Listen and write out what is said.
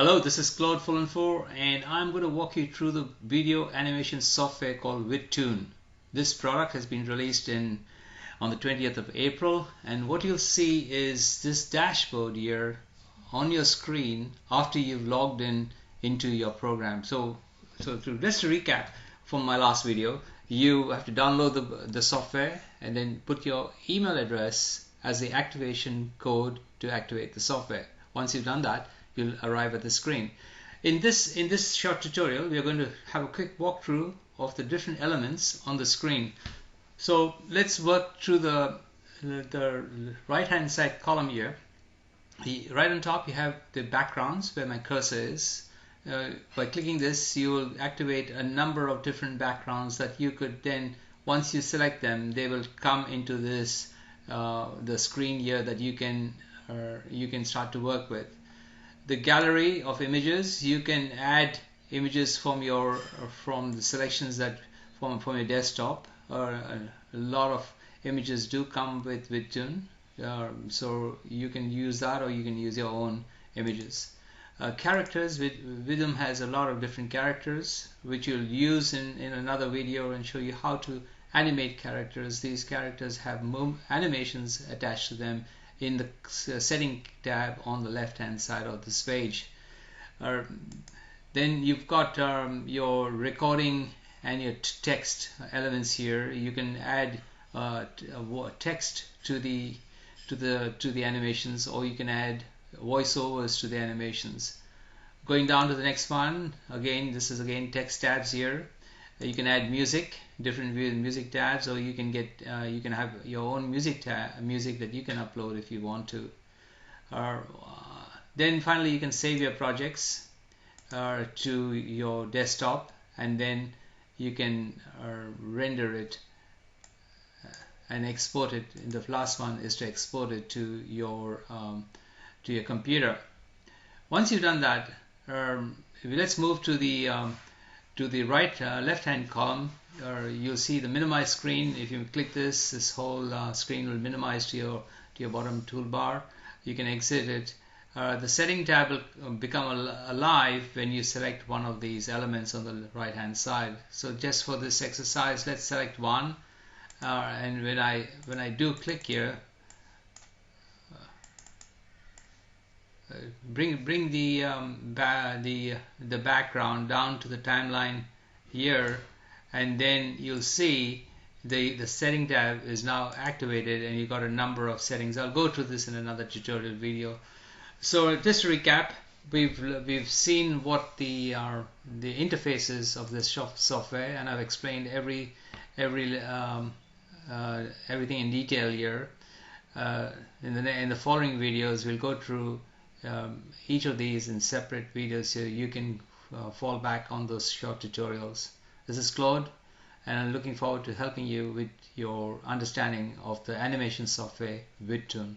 Hello, this is Claude Fullenfor, and I'm going to walk you through the video animation software called VidToon. This product has been released on the 20th of April, and what you'll see is this dashboard here on your screen after you've logged into your program. So just to recap from my last video, you have to download the software and then put your email address as the activation code to activate the software. Once you've done that, you'll arrive at the screen. In this short tutorial, we are going to have a quick walkthrough of the different elements on the screen. So let's work through the right hand side column here. Right on top you have the backgrounds where my cursor is. By clicking this, you will activate a number of different backgrounds that you could then, once you select them, they will come into this the screen here that you can start to work with. The gallery of images, you can add images from the selections that from your desktop. A lot of images do come with VidToon, so you can use that, or you can use your own images. Characters, VidToon has a lot of different characters which you'll use in another video and show you how to animate characters. These characters have animations attached to them in the setting tab on the left hand side of this page. Then you've got your recording and your text elements here. You can add text to the animations, or you can add voiceovers to the animations. Going down to the next one, again this is text tabs here. You can add music, different music tabs, or you can have your own music that you can upload if you want to. Then finally you can save your projects to your desktop, and then you can render it and export it. And the last one is to export it to your computer. Once you've done that, let's move to the left hand column. You'll see the minimize screen. If you click this whole screen will minimize to your bottom toolbar. You can exit it. The setting tab will become alive when you select one of these elements on the right hand side. So just for this exercise, let's select one, and when I do click here, bring the background down to the timeline here, and then you'll see the setting tab is now activated, and you've got a number of settings. I'll go through this in another tutorial video. So just to recap, we've seen what the interfaces of this software, and I've explained everything in detail here. In the following videos, we'll go through each of these in separate videos, so you can fall back on those short tutorials. This is Claude, and I'm looking forward to helping you with your understanding of the animation software VidToon.